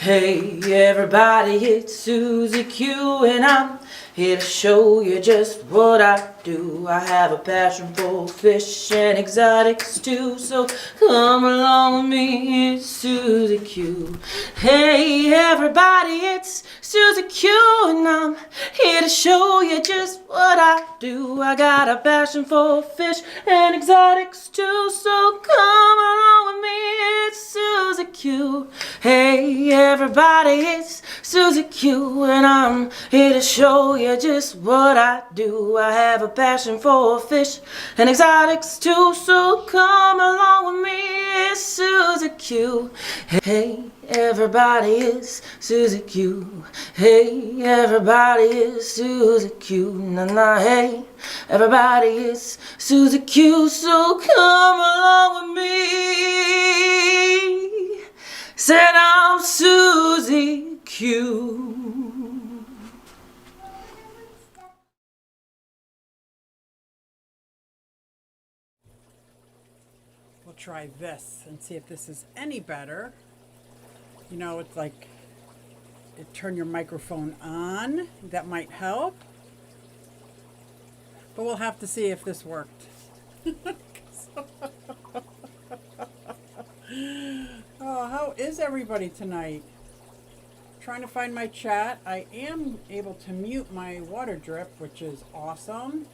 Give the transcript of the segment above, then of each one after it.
Hey everybody, it's SuzyQue and I'm here to show you just what I do. I have a passion for fish and exotics too, so come along with me, it's SuzyQue. Hey everybody, it's SuzyQue and I'm here to show you just what I do. I got a passion for fish and exotics too, so come along with me, it's SuzyQue. Hey everybody, it's SuzyQue and I'm here to show you just what I do. I have a passion for fish and exotics too, so come along with me, it's SuzyQue. Hey everybody, it's SuzyQue. Hey everybody, it's SuzyQue. Na na, hey everybody, it's SuzyQue, so come along with me. Said I'm SuzyQue. We'll try this and see if this is any better. You know, it's like turn your microphone on. That might help. But we'll have to see if this worked. Oh, how is everybody tonight? Trying to find my chat. I am able to mute my water drip, which is awesome.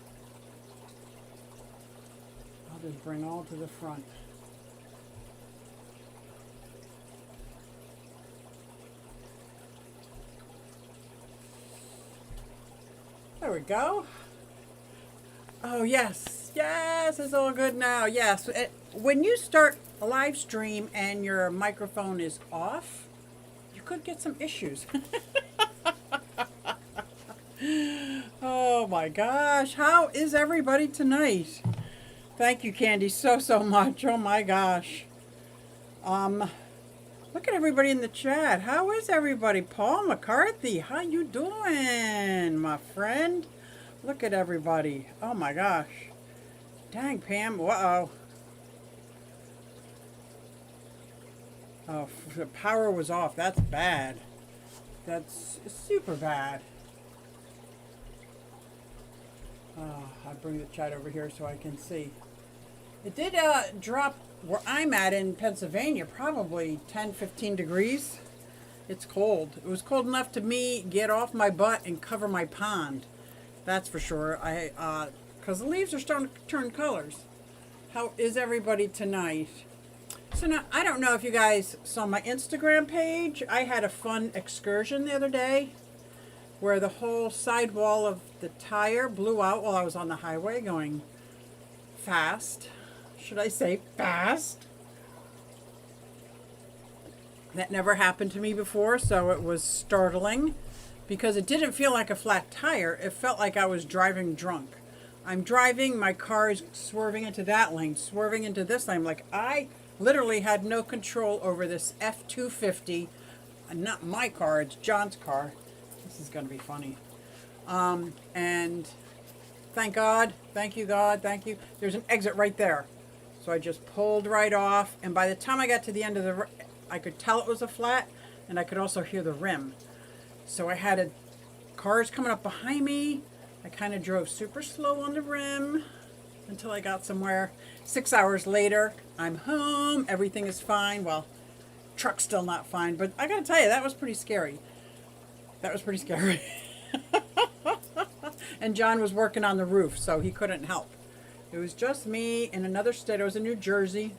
I'll just bring all to the front. There we go. Oh, yes. Yes, it's all good now. Yes. When you start a live stream and your microphone is off, you could get some issues. Oh, my gosh. How is everybody tonight? Thank you, Candy, so much. Oh, my gosh. Look at everybody in the chat. How is everybody? Paul McCarthy, how you doing, my friend? Look at everybody. Oh my gosh. Dang, Pam. Uh-oh. Oh, the power was off. That's bad. That's super bad. Oh, I'll bring the chat over here so I can see. It did drop where I'm at in Pennsylvania, probably 10-15 degrees. It's cold. It was cold enough to me get off my butt and cover my pond. That's for sure. Because the leaves are starting to turn colors. How is everybody tonight? So now, I don't know if you guys saw my Instagram page. I had a fun excursion the other day where the whole sidewall of the tire blew out while I was on the highway going fast. Should I say fast? That never happened to me before, so it was startling because it didn't feel like a flat tire. It felt like I was driving drunk. I'm driving, my car is swerving into that lane, swerving into this lane. Like I literally had no control over this F-250. Not my car, it's John's car. This is going to be funny. And thank God, thank you God, thank you. There's an exit right there. So I just pulled right off, and by the time I got to the end of the, I could tell it was a flat, and I could also hear the rim. So I had cars coming up behind me. I kind of drove super slow on the rim until I got somewhere. 6 hours later, I'm home. Everything is fine. Well, truck's still not fine, but I gotta tell you, that was pretty scary. That was pretty scary. And John was working on the roof, so he couldn't help. It was just me in another state. I was in New Jersey.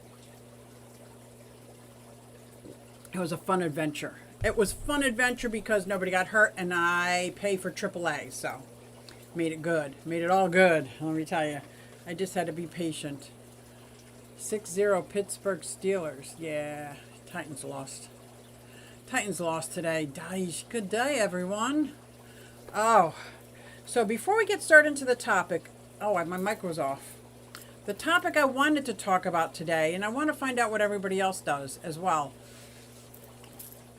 It was a fun adventure. It was fun adventure because nobody got hurt and I pay for AAA, so made it good. Made it all good, let me tell you. I just had to be patient. 6-0 Pittsburgh Steelers. Yeah, Titans lost. Titans lost today. Good day, everyone. Oh, so before we get started into the topic, oh, my mic was off. The topic I wanted to talk about today, and I want to find out what everybody else does as well,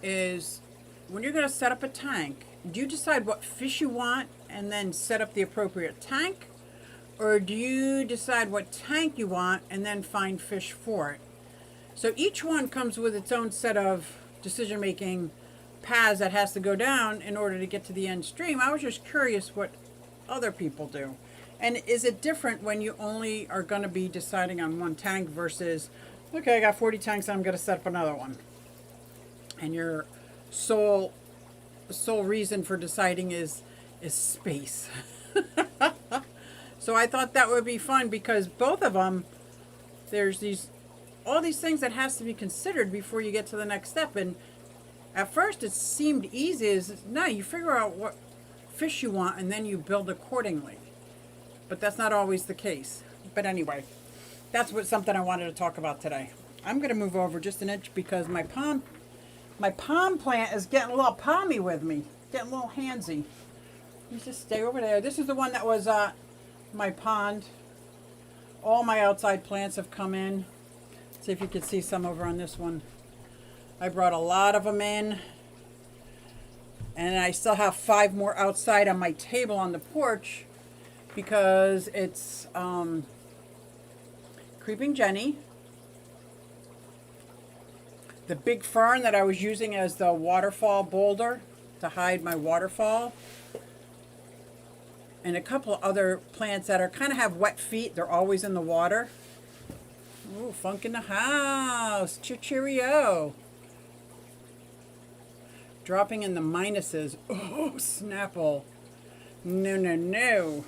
is when you're going to set up a tank, do you decide what fish you want and then set up the appropriate tank? Or do you decide what tank you want and then find fish for it? So each one comes with its own set of decision-making paths that has to go down in order to get to the end stream. I was just curious what other people do. And is it different when you only are going to be deciding on one tank versus, okay, I got 40 tanks, I'm going to set up another one. And your sole reason for deciding is space. So I thought that would be fun because both of them, there's all these things that has to be considered before you get to the next step. And at first it seemed easy. No, you figure out what fish you want and then you build accordingly. But that's not always the case. But anyway, that's something I wanted to talk about today. I'm going to move over just an inch because my palm plant is getting a little palmy with me, getting a little handsy. You just stay over there. This is the one that was my pond. All my outside plants have come in. See if you can see some over on this one. I brought a lot of them in. And I still have 5 more outside on my table on the porch because it's Creeping Jenny, the big fern that I was using as the waterfall boulder to hide my waterfall, and a couple of other plants that are kind of have wet feet. They're always in the water. Ooh, funk in the house. Cheerio. Dropping in the minuses. Oh, Snapple. No.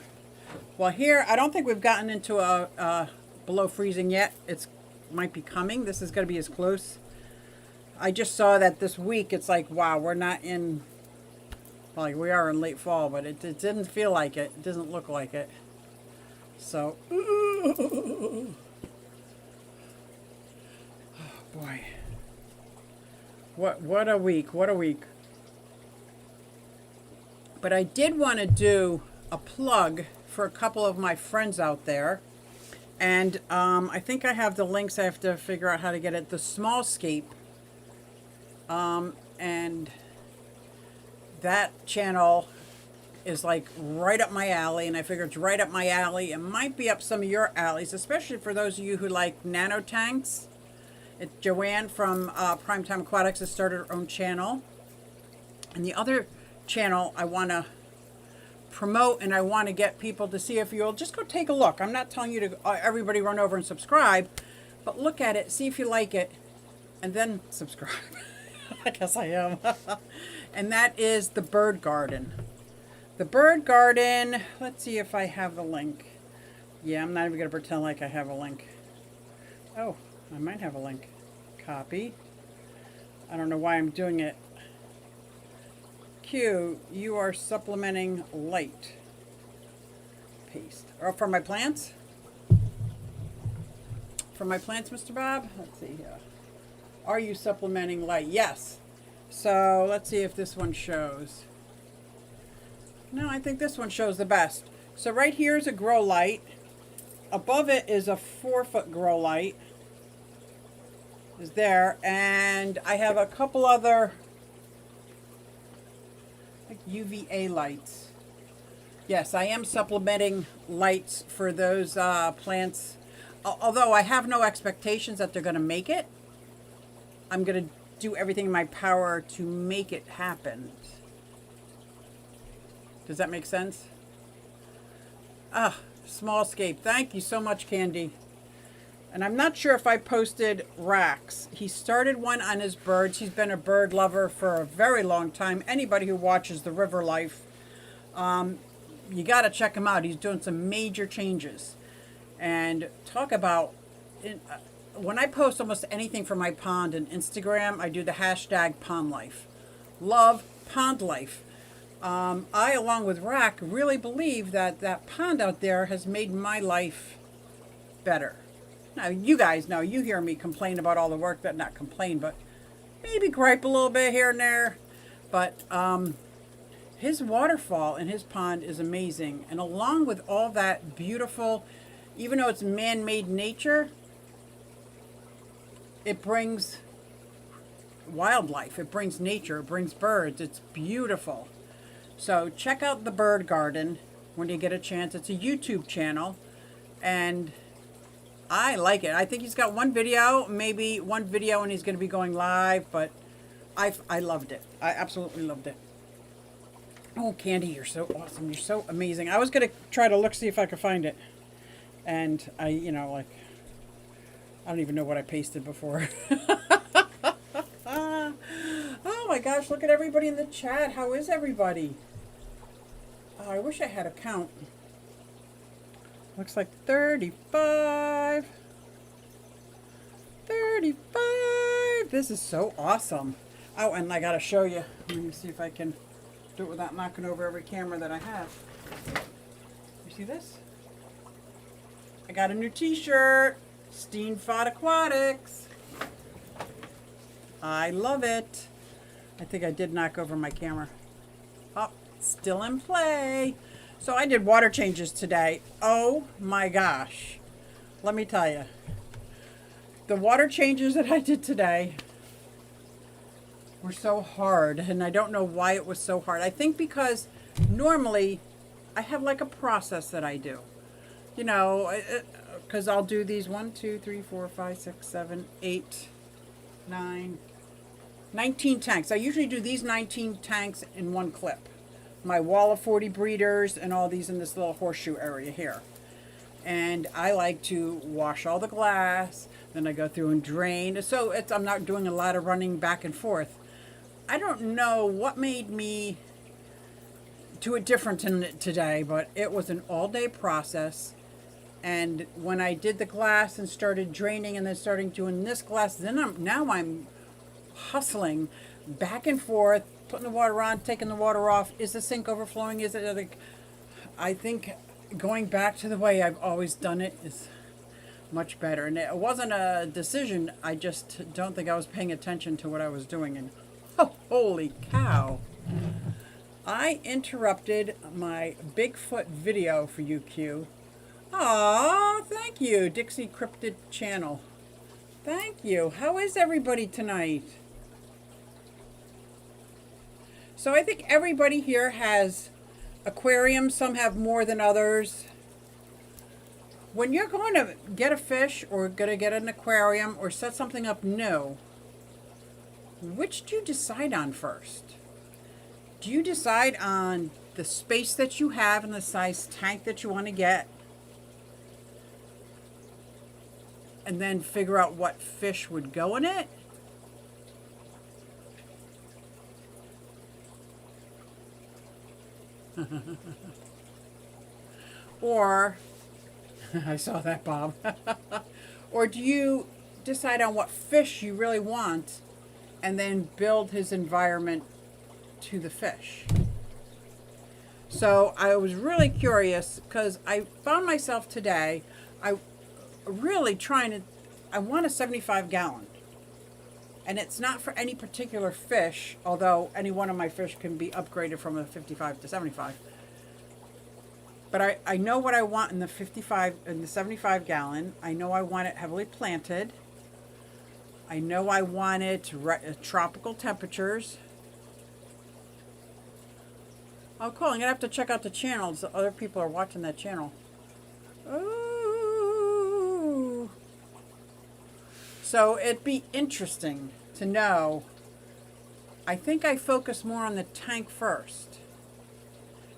Well, here, I don't think we've gotten into a below freezing yet. It might be coming. This is going to be as close. I just saw that this week. It's like, wow, we're not in, well, we are in late fall, but it didn't feel like it. It doesn't look like it. So, oh boy. What a week. What a week. But I did want to do a plug for a couple of my friends out there. And I think I have the links. I have to figure out how to get it. The Smallscape. And that channel is like right up my alley. And I figure it's right up my alley. It might be up some of your alleys, especially for those of you who like nano tanks. It's Joanne from Primetime Aquatics has started her own channel. And the other channel I want to promote and I want to get people to see, if you'll just go take a look. I'm not telling you to everybody run over and subscribe, but look at it, see if you like it, and then subscribe. I guess I am. And that is the Bird Garden. The Bird Garden, let's see if I have the link. Yeah, I'm not even going to pretend like I have a link. Oh, I might have a link. Copy. I don't know why I'm doing it. Q, you are supplementing light. Paste. Or for my plants? For my plants, Mr. Bob? Let's see here. Are you supplementing light? Yes. So let's see if this one shows. No, I think this one shows the best. So right here is a grow light. Above it is a 4-foot grow light. Is there. And I have a couple other UVA lights. Yes, I am supplementing lights for those plants. Although I have no expectations that they're going to make it. I'm going to do everything in my power to make it happen. Does that make sense? Smallscape. Thank you so much, Candy. And I'm not sure if I posted Rax. He started one on his birds. He's been a bird lover for a very long time. Anybody who watches the River Life, you got to check him out. He's doing some major changes. And talk about, when I post almost anything from my pond and Instagram, I do the hashtag pond life. Love pond life. I, along with Rack, really believe that that pond out there has made my life better. Now, you guys know, you hear me complain about all the work, that not complain, but maybe gripe a little bit here and there. But his waterfall in his pond is amazing. And along with all that beautiful, even though it's man-made nature, it brings wildlife, it brings nature, it brings birds. It's beautiful. So check out the Bird Garden when you get a chance. It's a YouTube channel, and I like it. I think he's got one video, maybe one video, and he's going to be going live, but I loved it. I absolutely loved it. Oh, Candy, you're so awesome. You're so amazing. I was going to try to look, see if I could find it. And I, you know, like, I don't even know what I pasted before. Oh my gosh, look at everybody in the chat. How is everybody? Oh, I wish I had a count. Looks like 35. 35. This is so awesome. Oh, and I got to show you. Let me see if I can do it without knocking over every camera that I have. You see this? I got a new t-shirt. SuzyQueAquatics. I love it. I think I did knock over my camera. Oh, still in play. So I did water changes today. Oh my gosh. Let me tell you. The water changes that I did today were so hard, and I don't know why it was so hard. I think because normally I have like a process that I do. You know, because I'll do these 1, 2, 3, 4, 5, 6, 7, 8, 9, 19 tanks. I usually do these 19 tanks in one clip. My wall of 40 breeders and all these in this little horseshoe area here. And I like to wash all the glass, then I go through and drain. So I'm not doing a lot of running back and forth. I don't know what made me do it different today, but it was an all-day process. And when I did the glass and started draining and then starting doing this glass, then I'm hustling back and forth, putting the water on, taking the water off. Is the sink overflowing? Is it? I think going back to the way I've always done it is much better. And it wasn't a decision. I just don't think I was paying attention to what I was doing. And oh, holy cow. I interrupted my Bigfoot video for you, Q. Aw, thank you, Dixie Cryptid Channel. Thank you. How is everybody tonight? So I think everybody here has aquariums. Some have more than others. When you're going to get a fish or going to get an aquarium or set something up new, which do you decide on first? Do you decide on the space that you have and the size tank that you want to get? And then figure out what fish would go in it? Or, I saw that, Bob. Or do you decide on what fish you really want and then build his environment to the fish? So I was really curious because I found myself today, I want a 75 gallon. And it's not for any particular fish, although any one of my fish can be upgraded from a 55 to 75. But I know what I want in the 75 gallon. I know I want it heavily planted. I know I want it tropical temperatures. Oh, cool. I'm going to have to check out the channels. Other people are watching that channel. Ooh. So it'd be interesting to know. I think I focus more on the tank first.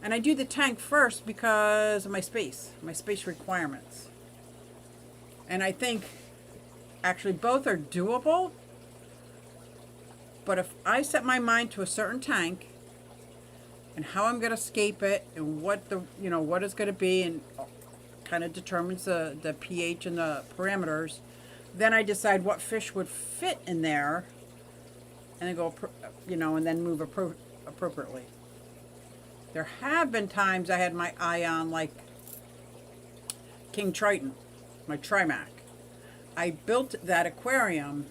And I do the tank first because of my space requirements. And I think actually both are doable. But if I set my mind to a certain tank and how I'm going to scape it and what what it's going to be and kind of determines the pH and the parameters, then I decide what fish would fit in there and then go, and then move appropriately. There have been times I had my eye on like King Triton, my Trimac. I built that aquarium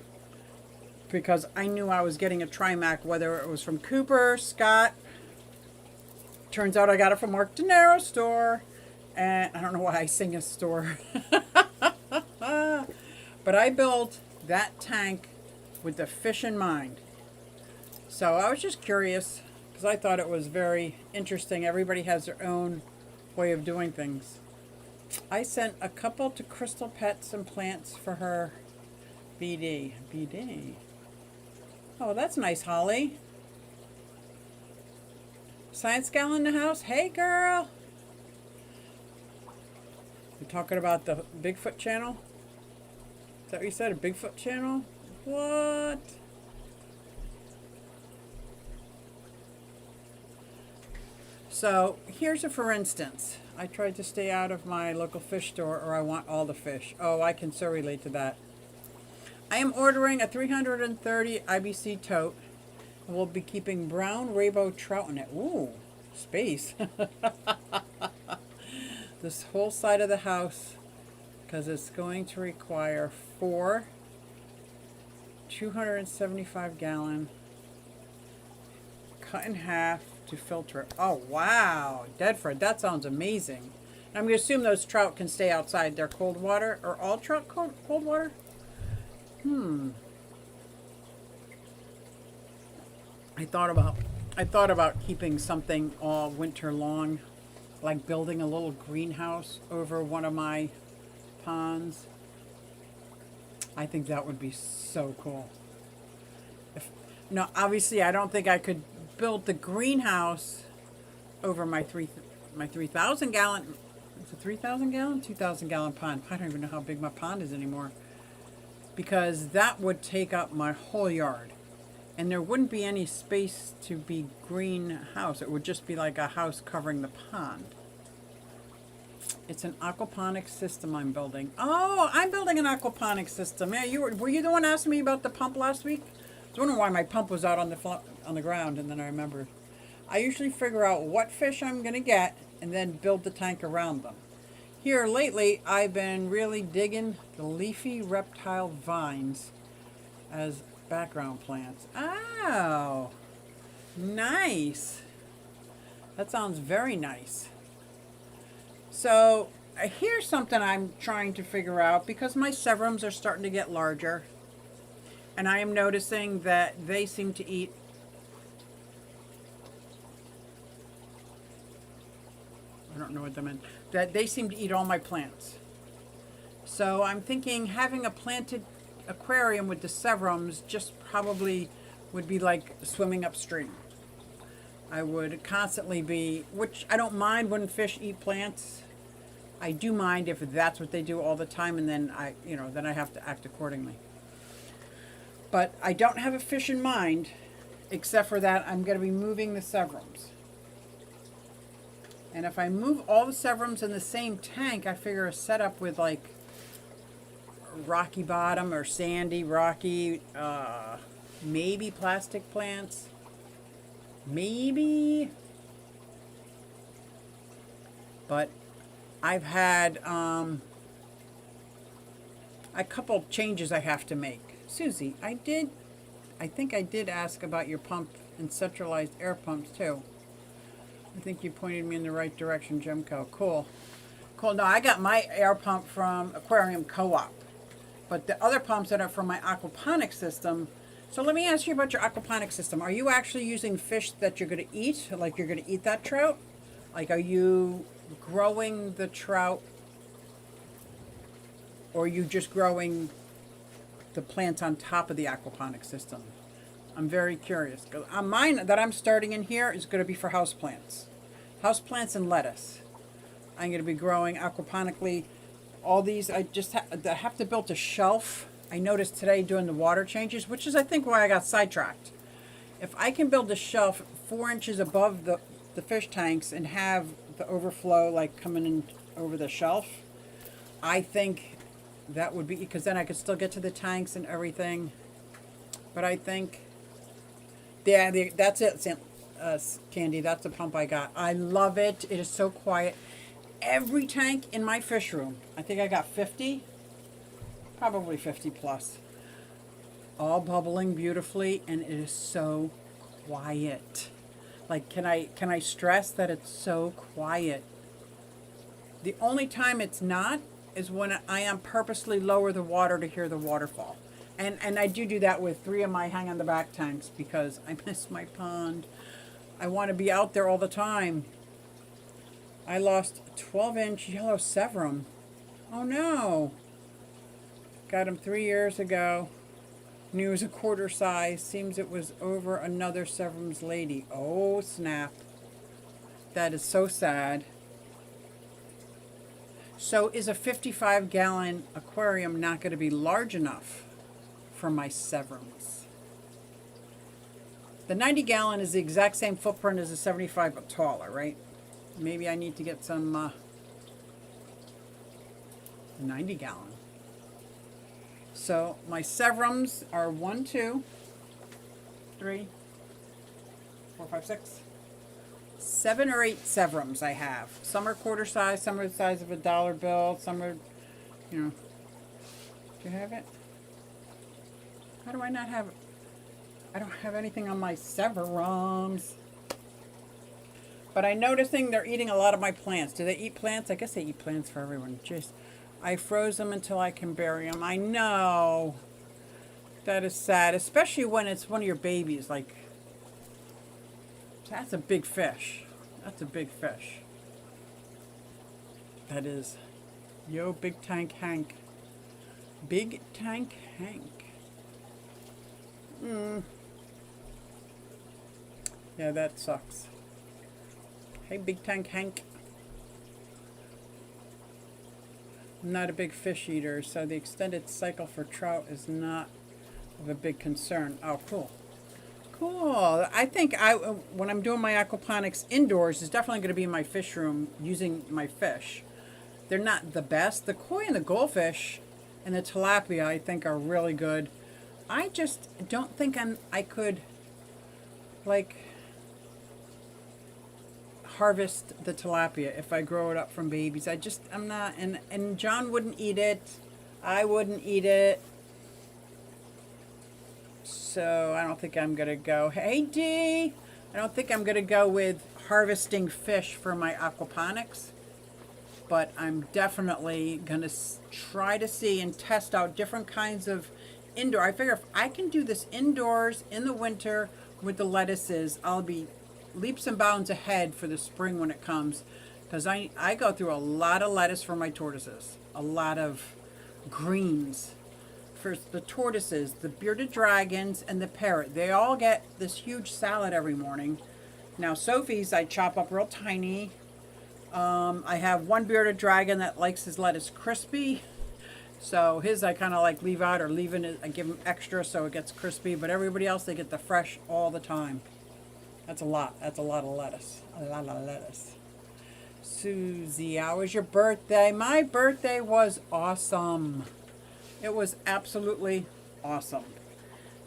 because I knew I was getting a Trimac, whether it was from Cooper, Scott. Turns out I got it from Mark De Niro's store. And I don't know why I sing a store. But I built that tank with the fish in mind. So I was just curious because I thought it was very interesting. Everybody has their own way of doing things. I sent a couple to Crystal Pets and Plants for her BD. BD. Oh, that's nice, Holly. Science gal in the house? Hey, girl. You talking about the Bigfoot channel? Is that what you said? A Bigfoot channel? What? So here's a for instance. I tried to stay out of my local fish store, or I want all the fish. Oh, I can so relate to that. I am ordering a 330 IBC tote. And we'll be keeping brown rainbow trout in it. Ooh, space. This whole side of the house, because it's going to require 4 275-gallon cut in half to filter it. Oh, wow. Deadford, that sounds amazing. I'm going to assume those trout can stay outside their cold water. Or all trout cold water? I thought about keeping something all winter long, like building a little greenhouse over one of my ponds. I think that would be so cool. No, obviously I don't think I could build the greenhouse over my 3,000 gallon. It's a 3,000 gallon, 2,000 gallon pond. I don't even know how big my pond is anymore, because that would take up my whole yard. And there wouldn't be any space to be greenhouse. It would just be like a house covering the pond. It's an aquaponics system I'm building. Oh, I'm building an aquaponics system. Yeah, were you the one asking me about the pump last week? I was wondering why my pump was out on the ground, and then I remembered. I usually figure out what fish I'm going to get and then build the tank around them. Here lately, I've been really digging the leafy reptile vines as background plants. Oh, nice. That sounds very nice. So here's something I'm trying to figure out, because my severums are starting to get larger, and I am noticing that they seem to eat I don't know what that meant. That they seem to eat all my plants. So I'm thinking having a planted aquarium with the severums just probably would be like swimming upstream. I would constantly be, which I don't mind when fish eat plants. I do mind if that's what they do all the time, and then then I have to act accordingly. But I don't have a fish in mind, except for that I'm going to be moving the severums. And if I move all the severums in the same tank, I figure a setup with like rocky bottom or sandy, rocky, maybe plastic plants. Maybe. But I've had a couple changes I have to make. Susie, I think I did ask about your pump and centralized air pumps too. I think you pointed me in the right direction, Jimco. Cool. Cool. No, I got my air pump from Aquarium Co-op. But the other pumps that are from my aquaponics system. So let me ask you about your aquaponics system. Are you actually using fish that you're going to eat? Like you're going to eat that trout? Like are you growing the trout? Or are you just growing the plants on top of the aquaponics system? I'm very curious. Because mine that I'm starting in here is going to be for houseplants. Houseplants and lettuce. I'm going to be growing aquaponically. All these, I just have to build a shelf. I noticed today doing the water changes, which is I think why I got sidetracked. If I can build a shelf 4 inches above the fish tanks and have the overflow like coming in over the shelf, I think that would be, because then I could still get to the tanks and everything. But I think, yeah, that's it, Candy. That's the pump I got. I love it. It is so quiet. Every tank in my fish room, I think I got 50, probably 50 plus, all bubbling beautifully, and it is so quiet. Like, can I stress that it's so quiet? The only time it's not is when I am purposely lower the water to hear the waterfall. And I do that with 3 of my hang on the back tanks because I miss my pond. I want to be out there all the time. I lost a 12-inch yellow severum. Oh no. Got him 3 years ago. New as a quarter size. Seems it was over another Severum's lady. Oh, snap. That is so sad. So is a 55-gallon aquarium not going to be large enough for my Severums? The 90-gallon is the exact same footprint as a 75 but taller, right? Maybe I need to get some 90-gallon. So my Severums are 1, 2, 3, 4, 5, 6, 7 or 8 Severums I have. Some are quarter size, some are the size of a dollar bill, some are, you know. Do you have it? How do I not have it? I don't have anything on my Severums. But I'm noticing they're eating a lot of my plants. Do they eat plants? I guess they eat plants for everyone. Jeez. I froze them until I can bury them. I know. That is sad, especially when it's one of your babies. Like, that's a big fish. That's a big fish. That is. Yo, Big Tank Hank. Big Tank Hank. Yeah, that sucks. Hey, Big Tank Hank. I'm not a big fish eater, so the extended cycle for trout is not of a big concern. Oh, cool. Cool. I think when I'm doing my aquaponics indoors, it's definitely going to be in my fish room using my fish. They're not the best. The koi and the goldfish and the tilapia, I think, are really good. I just don't think I could, like, harvest the tilapia if I grow it up from babies. I'm not, and John wouldn't eat it. I wouldn't eat it. So I don't think I'm going to go, hey D, I don't think I'm going to go with harvesting fish for my aquaponics. But I'm definitely going to try to see and test out different kinds of indoor. I figure if I can do this indoors in the winter with the lettuces, I'll be leaps and bounds ahead for the spring when it comes, because I go through a lot of lettuce for my tortoises, a lot of greens for the tortoises, the bearded dragons, and the parrot. They all get this huge salad every morning. Now Sophie's I chop up real tiny. I have one bearded dragon that likes his lettuce crispy, so his I kind of like leave out or leave in it. I give him extra so it gets crispy, but everybody else they get the fresh all the time. That's a lot. That's a lot of lettuce. A lot of lettuce. Suzy, how was your birthday? My birthday was awesome. It was absolutely awesome.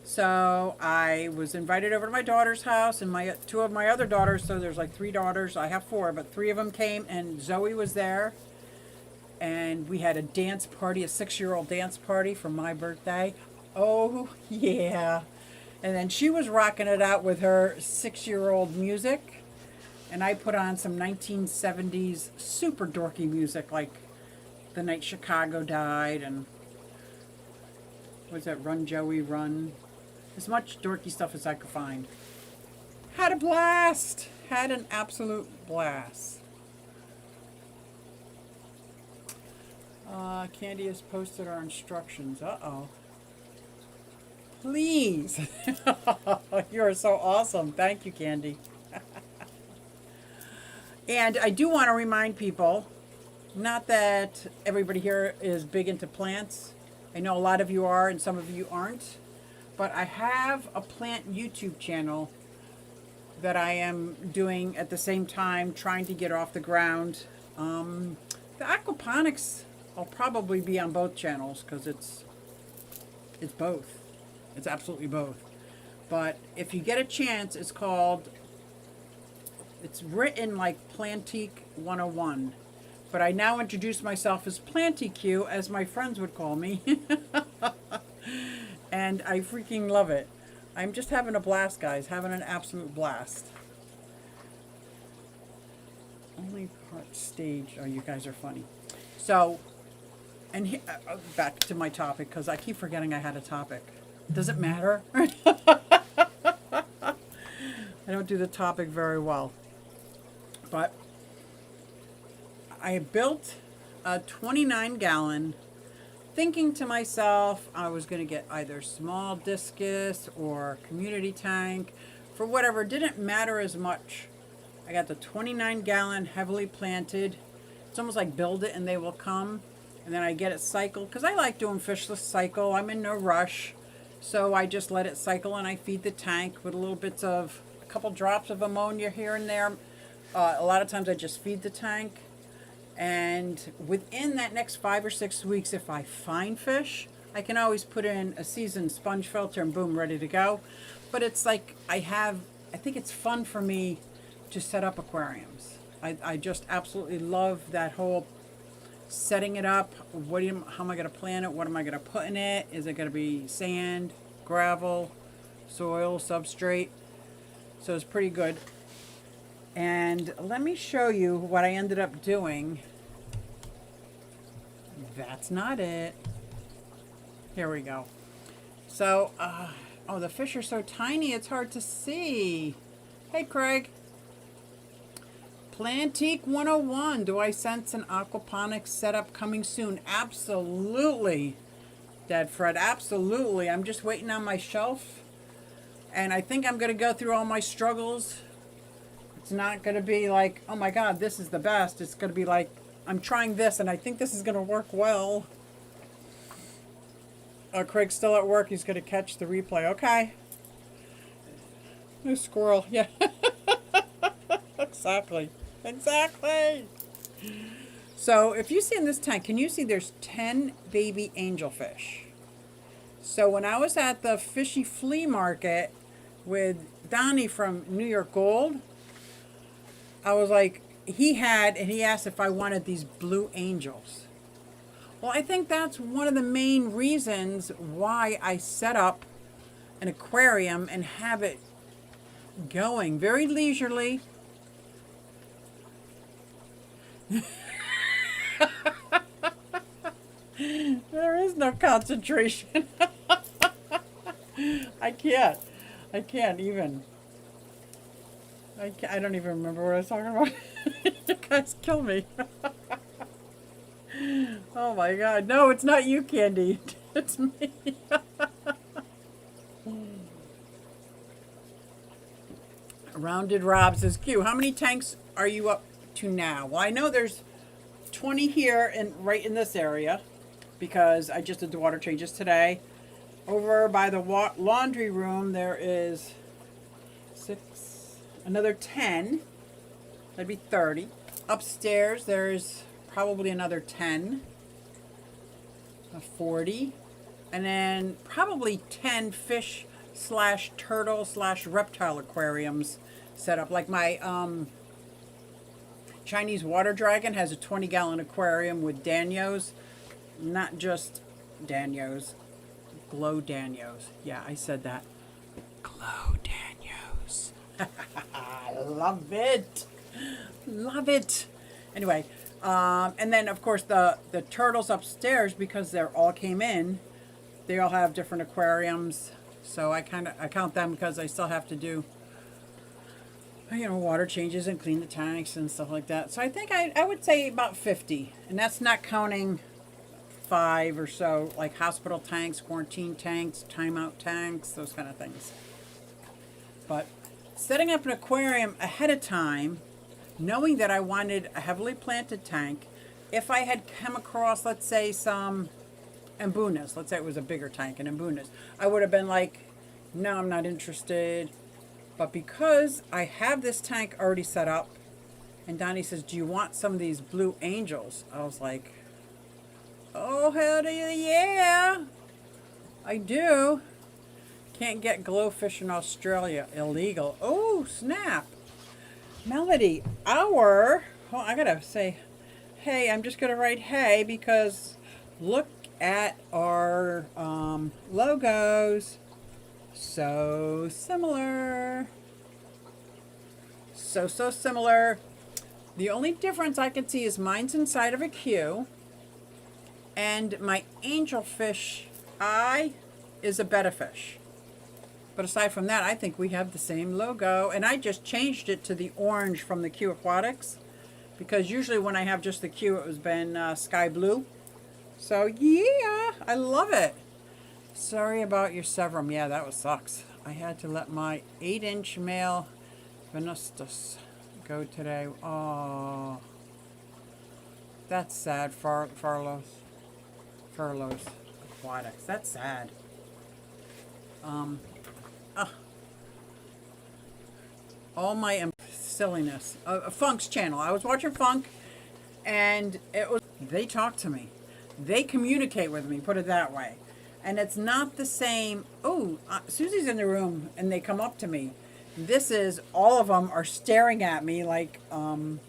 So I was invited over to my daughter's house, and my 2 of my other daughters, so there's like 3 daughters. I have 4, but 3 of them came, and Zoe was there. And we had a dance party, a 6-year-old dance party for my birthday. Oh, yeah. And then she was rocking it out with her 6-year-old music. And I put on some 1970s super dorky music, like The Night Chicago Died, and what was that, Run Joey Run? As much dorky stuff as I could find. Had a blast. Had an absolute blast. Candy has posted our instructions. Uh-oh. Please. You are so awesome. Thank you, Candy. And I do want to remind people, not that everybody here is big into plants. I know a lot of you are and some of you aren't. But I have a plant YouTube channel that I am doing at the same time, trying to get off the ground. The aquaponics, I'll probably be on both channels because it's both. It's absolutely both. But if you get a chance, it's written like Plantique 101. But I now introduce myself as SuzyQue, as my friends would call me. And I freaking love it. I'm just having a blast, guys. Having an absolute blast. Only part stage. Oh, you guys are funny. So, and back to my topic, because I keep forgetting I had a topic. Does it matter? I don't do the topic very well. But I built a 29-gallon thinking to myself I was going to get either small discus or community tank. For whatever, it didn't matter as much. I got the 29-gallon heavily planted. It's almost like build it and they will come. And then I get it cycled because I like doing fishless cycle. I'm in no rush. So I just let it cycle and I feed the tank with a little bits of, a couple drops of ammonia here and there. A lot of times I just feed the tank. And within that next 5 or 6 weeks, if I find fish, I can always put in a seasoned sponge filter and boom, ready to go. But it's like I think it's fun for me to set up aquariums. I just absolutely love that whole setting it up. How am I going to plant it? What am I going to put in it? Is it going to be sand, gravel, soil, substrate? So it's pretty good. And let me show you what I ended up doing. That's not it. Here we go. So, oh, the fish are so tiny, it's hard to see. Hey, Craig. Plantique 101. Do I sense an aquaponics setup coming soon? Absolutely, Dad Fred. Absolutely. I'm just waiting on my shelf. And I think I'm going to go through all my struggles. It's not going to be like, oh my God, this is the best. It's going to be like, I'm trying this and I think this is going to work well. Craig's still at work. He's going to catch the replay. Okay. New squirrel. Yeah. Exactly. Exactly. So if you see in this tank, can you see there's 10 baby angelfish? So when I was at the fishy flea market with Donnie from New York Gold, I was like, he asked if I wanted these blue angels. Well, I think that's one of the main reasons why I set up an aquarium and have it going very leisurely. There is no concentration. I can't even. I don't even remember what I was talking about. You guys kill me. Oh my God. No, it's not you, Candy. It's me. Rounded Rob says, Q, how many tanks are you up to now? Well, I know there's 20 here and right in this area because I just did the water changes today. Over by the laundry room, there is another 10. That'd be 30. Upstairs, there's probably another 10. 40. And then probably 10 fish / turtle / reptile aquariums set up. Like my Chinese water dragon has a 20-gallon aquarium with danios. Not just danios. Glow danios. Yeah, I said that. Glow danios. I love it. Love it. Anyway, and then of course the turtles upstairs, because they're all came in, they all have different aquariums. So I count them because I still have to do, water changes and clean the tanks and stuff like that. So I think I would say about 50, and that's not counting 5 or so like hospital tanks, quarantine tanks, timeout tanks, those kind of things. But setting up an aquarium ahead of time, knowing that I wanted a heavily planted tank, if I had come across, let's say, some Mbunas, let's say it was a bigger tank in Mbunas, I would have been like, no, I'm not interested. But because I have this tank already set up, and Donnie says, do you want some of these blue angels? I was like, oh, hell yeah, I do. Can't get glowfish in Australia, illegal. Oh, snap. Melody, I gotta say, hey, I'm just gonna write hey because look at our logos. So similar. So similar. The only difference I can see is mine's inside of a Q, and my angelfish eye is a betta fish. But aside from that, I think we have the same logo, and I just changed it to the orange from the QueAquatics, because usually when I have just the Q, it was been sky blue. So yeah. I love it. Sorry about your severum. Yeah, that was sucks. I had to let my 8-inch male Venustus go today. Oh, that's sad. Furloughs Aquatics. That's sad. All my silliness. Funk's channel. I was watching Funk, and they talk to me. They communicate with me, put it that way. And it's not the same, oh, Suzy's in the room, and they come up to me. This is, all of them are staring at me like I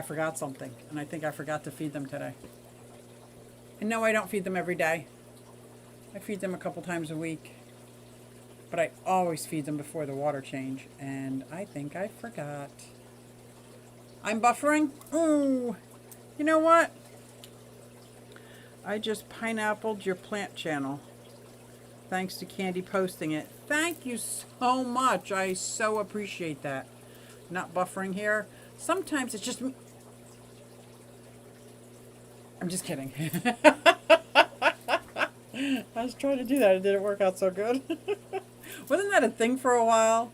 forgot something. And I think I forgot to feed them today. And no, I don't feed them every day. I feed them a couple times a week. But I always feed them before the water change. And I think I forgot. I'm buffering. Ooh, you know what? I just pineappled your plant channel. Thanks to Candy posting it. Thank you so much. I so appreciate that. Not buffering here. Sometimes it's just... I'm just kidding. I was trying to do that. It didn't work out so good. Wasn't that a thing for a while?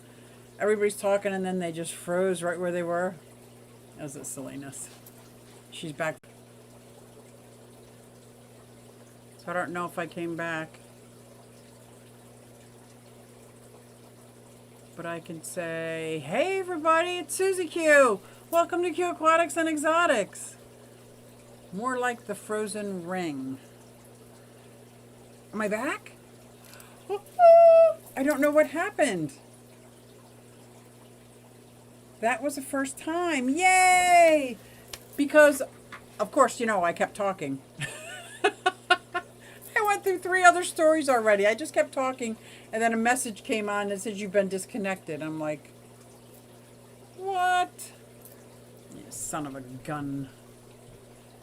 Everybody's talking and then they just froze right where they were. That was a silliness. She's back. So I don't know if I came back. But I can say, hey everybody, it's SuzyQue. Welcome to QueAquatics and Exotics. More like the frozen ring. Am I back? I don't know what happened. That was the first time. Yay! Because, of course, you know, I kept talking. I went through 3 other stories already. I just kept talking, and then a message came on that said you've been disconnected. I'm like, what? You son of a gun.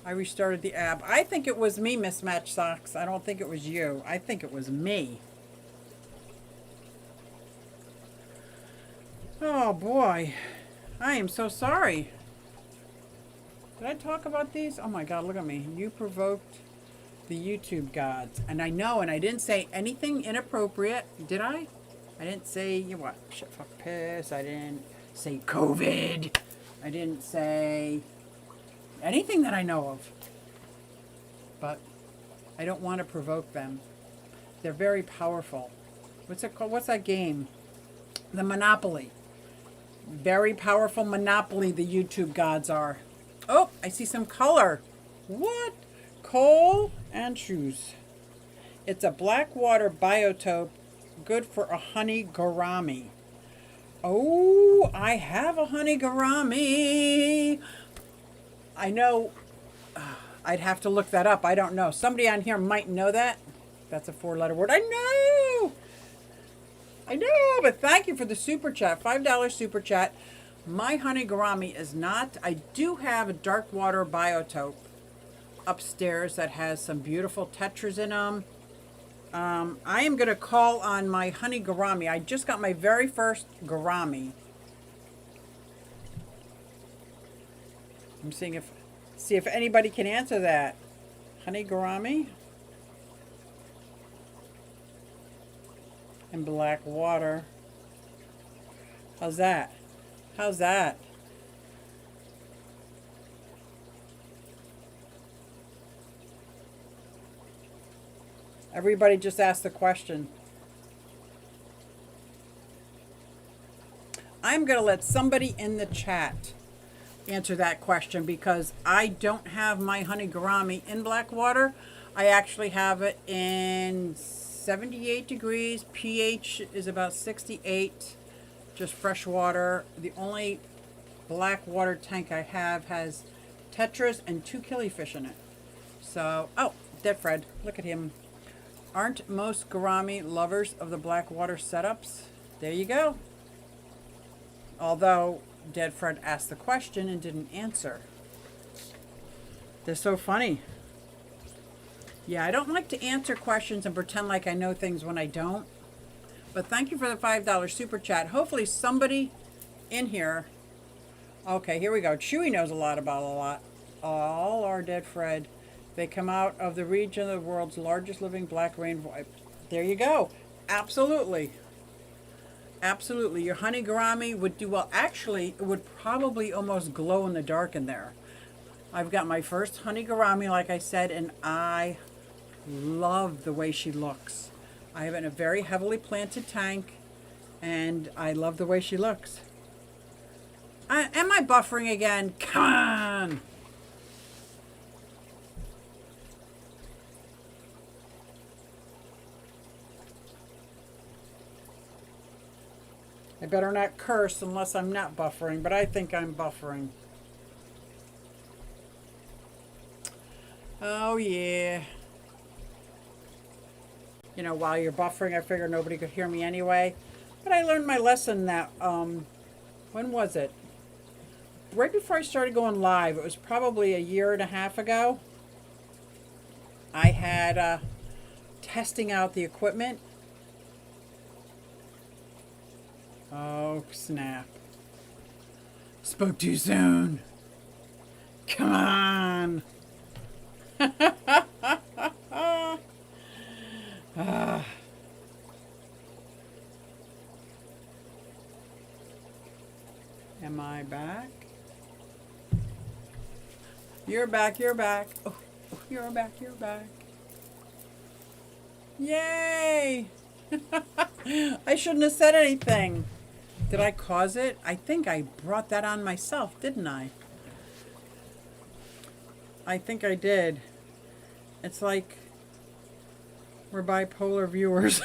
I restarted the app. I think it was me, Mismatched Socks. I don't think it was you. I think it was me. Oh boy. I am so sorry. Did I talk about these? Oh my God, look at me. You provoked the YouTube gods. And I know, and I didn't say anything inappropriate. Did I? I didn't say, you what? Shit, fuck, piss. I didn't say COVID. I didn't say anything that I know of. But I don't want to provoke them. They're very powerful. What's it called? What's that game? The Monopoly. Very powerful Monopoly the YouTube gods are. Oh, I see some color. What? Coal and shoes. It's a black water biotope, good for a honey gourami. Oh, I have a honey gourami. I know, I'd have to look that up. I don't know. Somebody on here might know that. That's a 4-letter word. I know, but thank you for the super chat. $5 super chat. My honey gourami is not. I do have a dark water biotope upstairs that has some beautiful tetras in them. I am going to call on my honey gourami. I just got my very first gourami. I'm seeing see if anybody can answer that. Honey gourami and black water. How's that? How's that? Everybody just asked the question. I'm going to let somebody in the chat answer that question because I don't have my honey gourami in black water. I actually have it in 78 degrees. pH is about 68. Just fresh water. The only black water tank I have has tetras and 2 killifish in it. So, oh, Dead Fred. Look at him. Aren't most gourami lovers of the black water setups? There you go. Although Dead Fred asked the question and didn't answer. They're so funny. Yeah, I don't like to answer questions and pretend like I know things when I don't. But thank you for the $5 super chat. Hopefully somebody in here. Okay, here we go. Chewy knows a lot about a lot. All our Dead Fred. They come out of the region of the world's largest living black rainbow. There you go. Absolutely. Absolutely. Your honey gourami would do well. Actually, it would probably almost glow in the dark in there. I've got my first honey gourami, like I said, and I love the way she looks. I have it in a very heavily planted tank, and I love the way she looks. Am I buffering again? Come on! I better not curse unless I'm not buffering, but I think I'm buffering. Oh yeah. You know, while you're buffering, I figured nobody could hear me anyway. But I learned my lesson that, when was it? Right before I started going live, it was probably a year and a half ago. I had testing out the equipment. Oh, snap. Spoke too soon. Come on. Am I back? You're back, you're back. Oh, you're back, you're back. Yay! I shouldn't have said anything. Did I cause it? I think I brought that on myself, didn't I? I think I did. It's like we're bipolar viewers.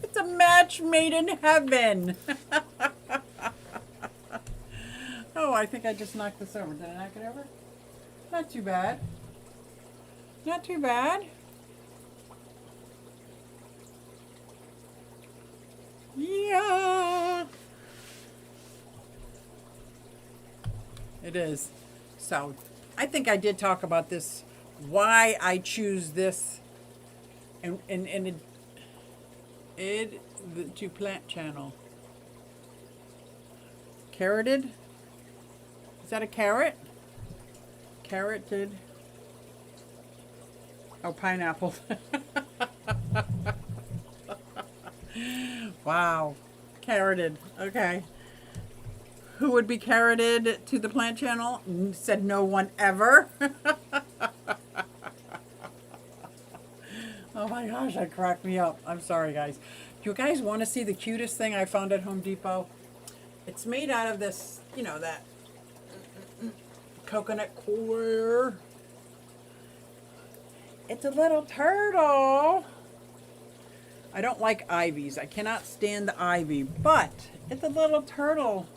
It's a match made in heaven. Oh, I think I just knocked this over. Did I knock it over? Not too bad. Not too bad. Yeah. It is. So, I think I did talk about this, why I choose this and it to plant channel. Carroted? Is that a carrot? Carroted. Oh, pineapple. Wow. Carroted. Okay. Who would be carroted to the plant channel? Said no one ever. Oh my gosh, that cracked me up. I'm sorry, guys. Do you guys want to see the cutest thing I found at Home Depot? It's made out of this, you know, that coconut core. It's a little turtle. I don't like ivies. I cannot stand the ivy, but it's a little turtle.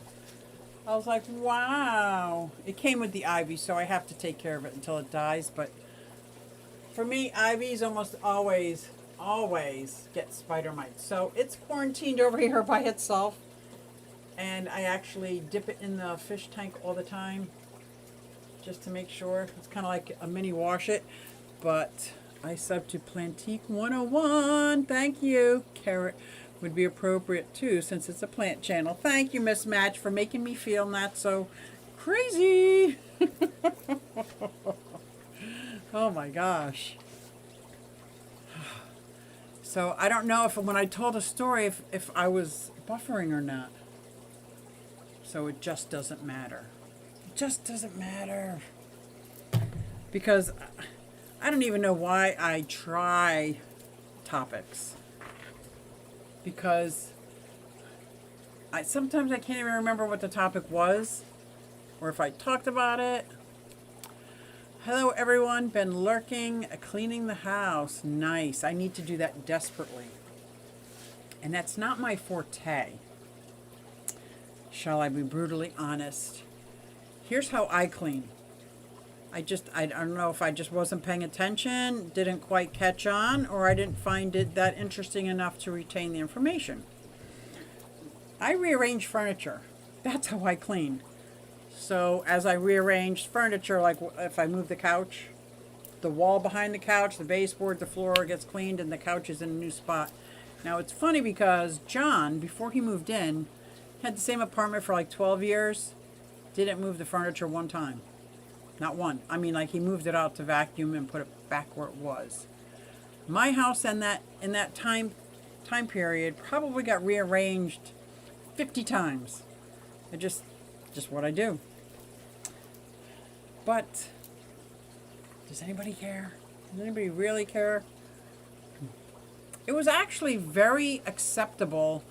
I was like, wow. It came with the ivy, so I have to take care of it until it dies. But for me, ivies almost always get spider mites. So it's quarantined over here by itself. And I actually dip it in the fish tank all the time just to make sure. It's kind of like a mini wash it. But I sub to Plantique 101. Thank you. Carrot would be appropriate too, since it's a plant channel. Thank you, Miss Match, for making me feel not so crazy. Oh my gosh. So I don't know if when I told a story if I was buffering or not. So it just doesn't matter. It just doesn't matter. Because I don't even know why I try topics. Because sometimes I can't even remember what the topic was, or if I talked about it. Hello everyone, been lurking, cleaning the house. Nice. I need to do that desperately. And that's not my forte. Shall I be brutally honest? Here's how I clean. I don't know if I just wasn't paying attention, didn't quite catch on, or I didn't find it that interesting enough to retain the information. I rearrange furniture. That's how I clean. So as I rearrange furniture, like if I move the couch, the wall behind the couch, the baseboard, the floor gets cleaned, and the couch is in a new spot. Now it's funny because John, before he moved in, had the same apartment for like 12 years, didn't move the furniture one time. not one. I mean, like he moved it out to vacuum and put it back where it was. My house in that time period probably got rearranged 50 times. It just what I do. But does anybody care? Does anybody really care? It was actually very acceptable.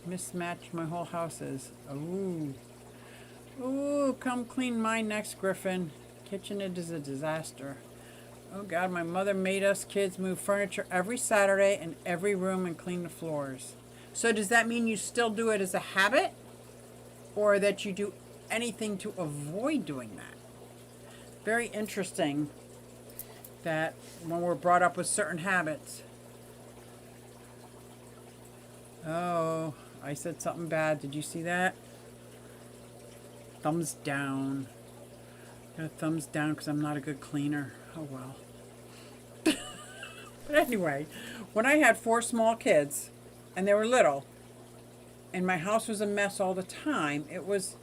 Mismatched my whole house is. Ooh. Ooh, come clean mine next, Griffin. Kitchen is a disaster. Oh God, my mother made us kids move furniture every Saturday in every room and clean the floors. So does that mean you still do it as a habit? Or that you do anything to avoid doing that? Very interesting that when we're brought up with certain habits. Oh, I said something bad. Did you see that? Thumbs down. Got a thumbs down because I'm not a good cleaner. Oh well. But anyway, when I had 4 small kids and they were little and my house was a mess all the time, it was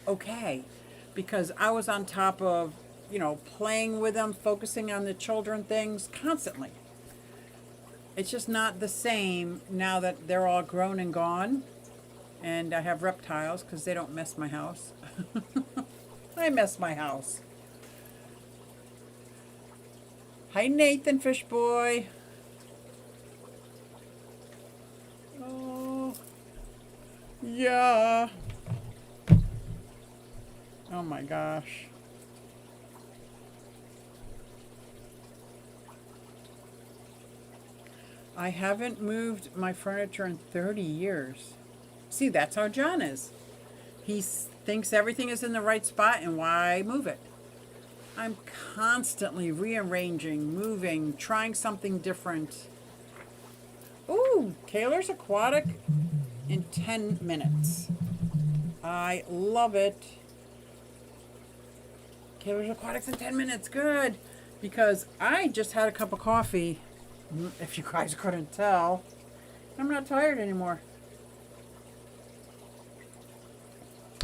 okay because I was on top of, you know, playing with them, focusing on the children things constantly. It's just not the same now that they're all grown and gone and I have reptiles because they don't mess my house. I mess my house. Hi Nathan, fish boy. Oh, yeah. Oh my gosh. I haven't moved my furniture in 30 years. See, that's how John is. He thinks everything is in the right spot and why move it? I'm constantly rearranging, moving, trying something different. Ooh, Kaler's Aquatic in 10 minutes. I love it. Kaler's Aquatics in 10 minutes, good. Because I just had a cup of coffee, if you guys couldn't tell. I'm not tired anymore.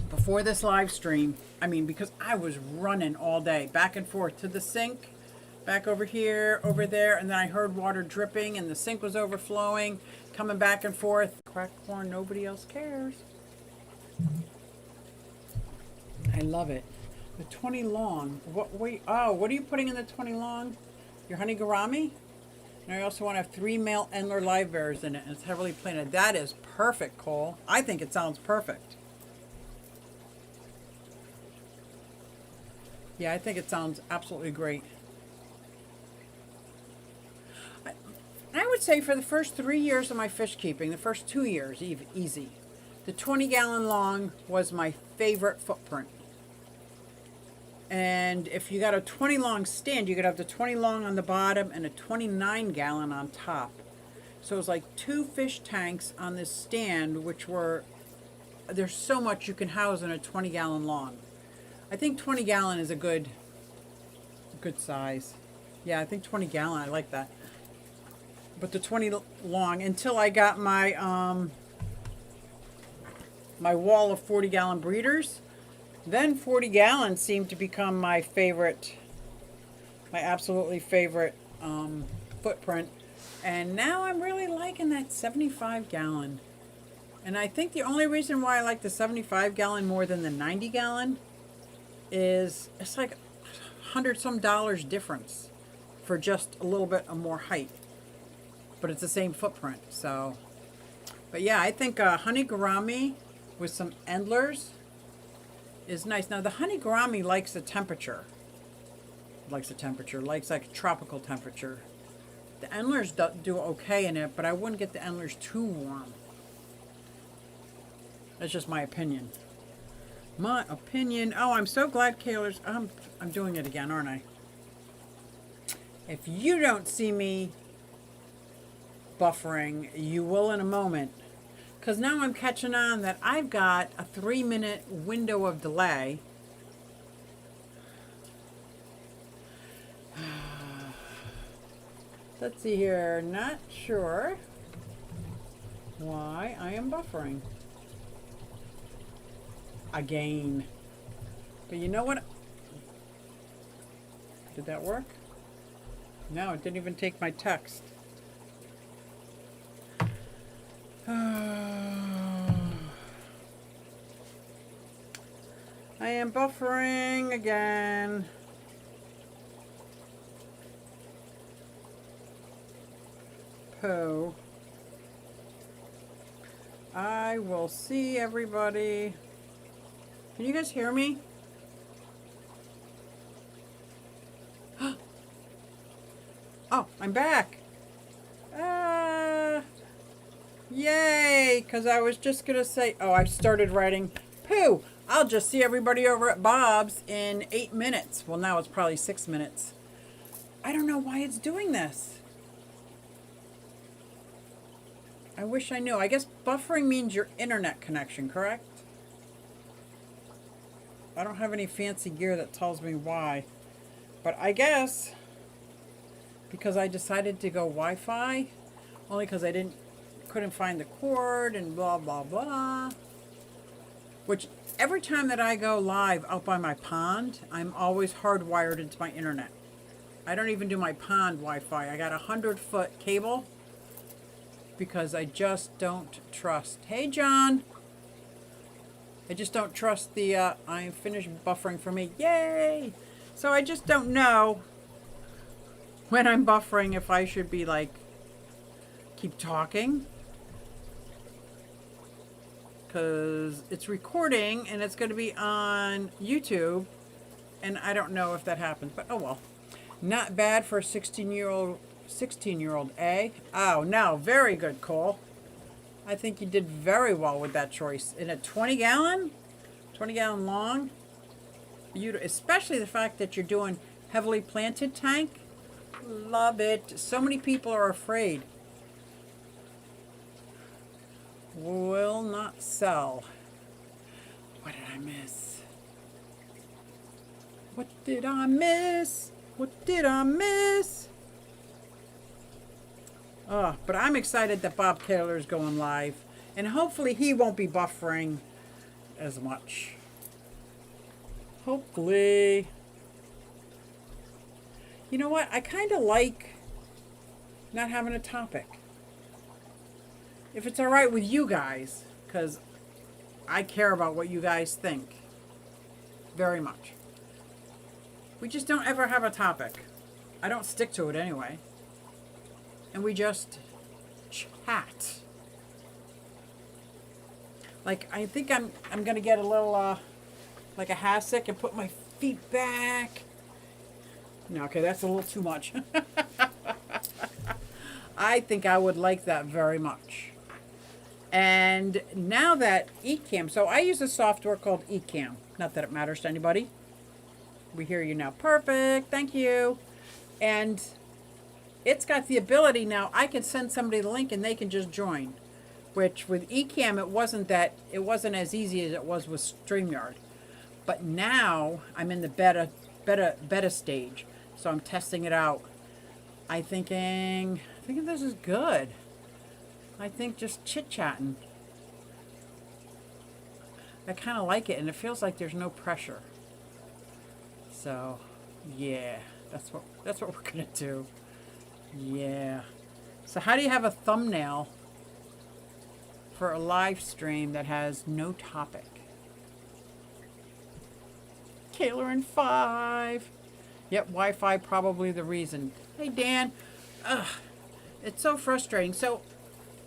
Before this live stream, I mean, because I was running all day, back and forth to the sink, back over here, over there, and then I heard water dripping and the sink was overflowing, coming back and forth. Crack corn, nobody else cares. I love it. The 20 long. What are you putting in the 20 long? Your honey gourami? And I also want to have 3 male Endler live bears in it, and it's heavily planted. That is perfect, Cole. I think it sounds perfect. Yeah, I think it sounds absolutely great. I would say for the first 3 years of my fish keeping, the first 2 years, easy. The 20-gallon long was my favorite footprint. And if you got a 20 long stand, you could have the 20 long on the bottom and a 29-gallon on top. So it was like 2 fish tanks on this stand, which were, there's so much you can house in a 20-gallon long. I think 20-gallon is a good size. Yeah, I think 20-gallon, I like that. But the 20 long, until I got my my wall of 40-gallon breeders, then 40 gallons seemed to become my favorite, my absolutely favorite footprint. And now I'm really liking that 75-gallon. And I think the only reason why I like the 75-gallon more than the 90-gallon is it's like $100-some difference for just a little bit of more height. But it's the same footprint, so. But yeah, I think honey gourami with some endlers is nice. Now the honey gourami likes the temperature. Likes like tropical temperature. The endlers do okay in it, but I wouldn't get the endlers too warm. That's just my opinion. My opinion. Oh, I'm so glad Kaler's. I'm doing it again, aren't I? If you don't see me buffering, you will in a moment. Because now I'm catching on that I've got a 3-minute window of delay. Let's see here. Not sure why I am buffering. Again. But you know what? Did that work? No, it didn't even take my text. I am buffering again. Pooh. I will see everybody. Can you guys hear me? Oh, I'm back. Yay, because I was just going to say, oh, I started writing, poo, I'll just see everybody over at Bob's in 8 minutes. Well, now it's probably 6 minutes. I don't know why it's doing this. I wish I knew. I guess buffering means your internet connection, correct? I don't have any fancy gear that tells me why. But I guess because I decided to go Wi-Fi, only because I couldn't find the cord and blah, blah, blah. Which every time that I go live out by my pond, I'm always hardwired into my internet. I don't even do my pond Wi-Fi. I got a 100-foot cable because I just don't trust. Hey, John. I just don't trust the, I finished buffering for me. Yay! So I just don't know when I'm buffering if I should be like, keep talking. Because it's recording and it's going to be on YouTube. And I don't know if that happens, but oh well. Not bad for a 16-year-old, eh? Oh, no, very good, Cole. I think you did very well with that choice. In a 20-gallon long, especially the fact that you're doing heavily planted tank. Love it. So many people are afraid. Will not sell. What did I miss? What did I miss? What did I miss? Oh, but I'm excited that Bob Taylor is going live. And hopefully he won't be buffering as much. Hopefully. You know what? I kind of like not having a topic. If it's all right with you guys, because I care about what you guys think very much. We just don't ever have a topic. I don't stick to it anyway. And we just chat. Like, I think I'm going to get a little, like a hassock and put my feet back. No, okay, that's a little too much. I think I would like that very much. And now that Ecamm, so I use a software called Ecamm. Not that it matters to anybody. We hear you now. Perfect. Thank you. And it's got the ability now, I can send somebody the link and they can just join. Which with Ecamm, it wasn't as easy as it was with StreamYard. But now I'm in the beta stage. So I'm testing it out. I thinking this is good. I think just chit-chatting. I kind of like it, and it feels like there's no pressure. So, yeah, that's what we're gonna do. Yeah. So how do you have a thumbnail for a live stream that has no topic? Kayla in 5. Yep, Wi-Fi probably the reason. Hey, Dan. Ugh, it's so frustrating. So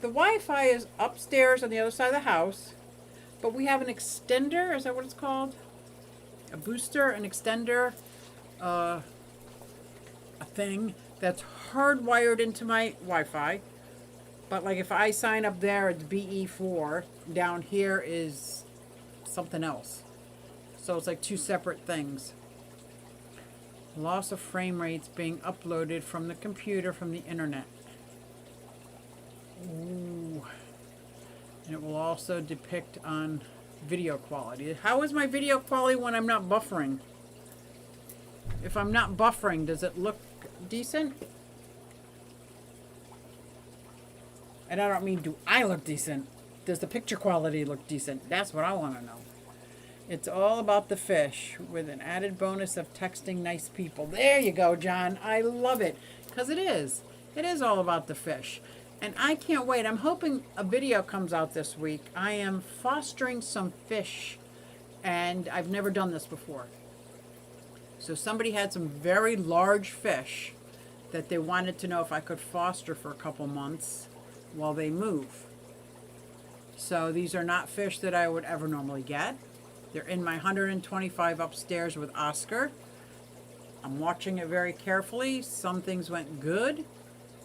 the Wi-Fi is upstairs on the other side of the house, but we have an extender. Is that what it's called? A booster, an extender, a thing that's hardwired into my Wi-Fi. But like if I sign up there, it's BE4. Down here is something else. So it's like two separate things. Loss of frame rates being uploaded from the computer from the internet. Ooh. And it will also depict on video quality. How is my video quality when I'm not buffering? If I'm not buffering, does it look decent? And I don't mean do I look decent. Does the picture quality look decent? That's what I want to know. It's all about the fish with an added bonus of texting nice people. There you go, John. I love it because it is. It is all about the fish. And I can't wait. I'm hoping a video comes out this week. I am fostering some fish and I've never done this before. So somebody had some very large fish that they wanted to know if I could foster for a couple months while they move. So these are not fish that I would ever normally get. They're in my 125 upstairs with Oscar. I'm watching it very carefully. Some things went good,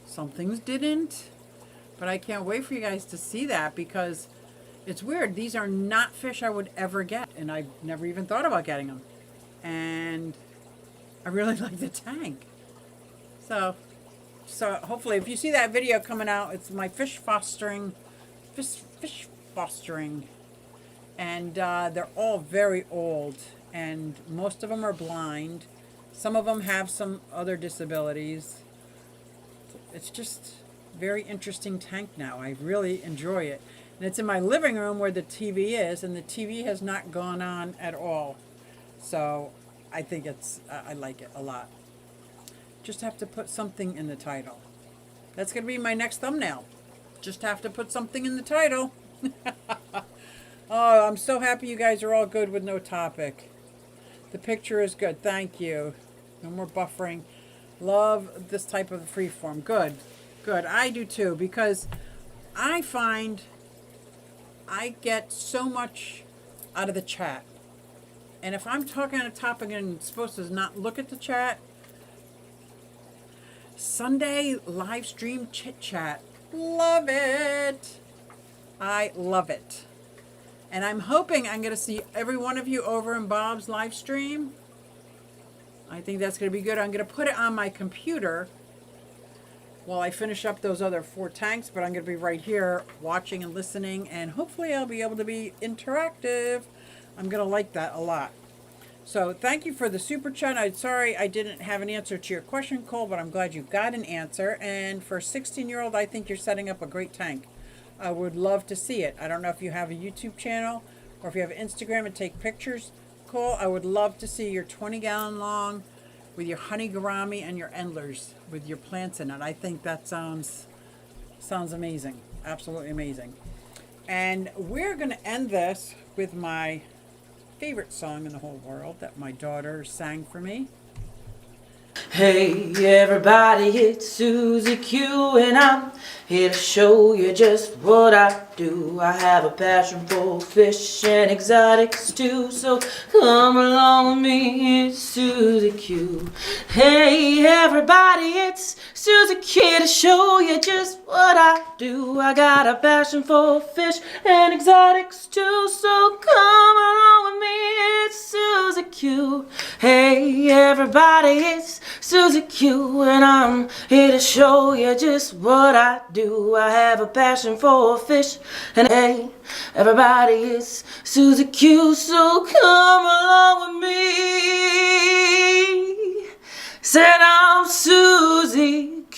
some things didn't. But I can't wait for you guys to see that because it's weird. These are not fish I would ever get, and I've never even thought about getting them. And I really like the tank. So hopefully if you see that video coming out, it's my fish fostering. And they're all very old, and most of them are blind. Some of them have some other disabilities. It's just very interesting tank now. I really enjoy it. And it's in my living room where the TV is, and the TV has not gone on at all. So I think I like it a lot. Just have to put something in the title. That's going to be my next thumbnail. Just have to put something in the title. Oh, I'm so happy you guys are all good with no topic. The picture is good. Thank you. No more buffering. Love this type of freeform. Good. Good. I do too, because I find I get so much out of the chat. And if I'm talking on a topic and supposed to not look at the chat, Sunday live stream chit chat. Love it. I love it. And I'm hoping I'm going to see every one of you over in Bob's live stream. I think that's going to be good. I'm going to put it on my computer while I finish up those other 4 tanks, but I'm going to be right here watching and listening, and hopefully I'll be able to be interactive. I'm going to like that a lot. So thank you for the super chat. I'm sorry I didn't have an answer to your question, Cole, but I'm glad you got an answer. And for a 16-year-old, I think you're setting up a great tank. I would love to see it. I don't know if you have a YouTube channel or if you have Instagram and take pictures, Cole. I would love to see your 20-gallon long with your honey gourami and your endlers with your plants in it. I think that sounds amazing. Absolutely amazing. And we're going to end this with my favorite song in the whole world that my daughter sang for me. Hey everybody, it's SuzyQue and I'm here to show you just what I do. I have a passion for fish and exotics too, so come along with me, it's SuzyQue. Hey everybody, it's SuzyQue to show you just what I do. I got a passion for fish and exotics too, so come along with me, it's SuzyQue. Hey everybody, it's SuzyQue and I'm here to show you just what I do. I have a passion for fish and hey, everybody, it's SuzyQue, so come along with me. Said I'm SuzyQue.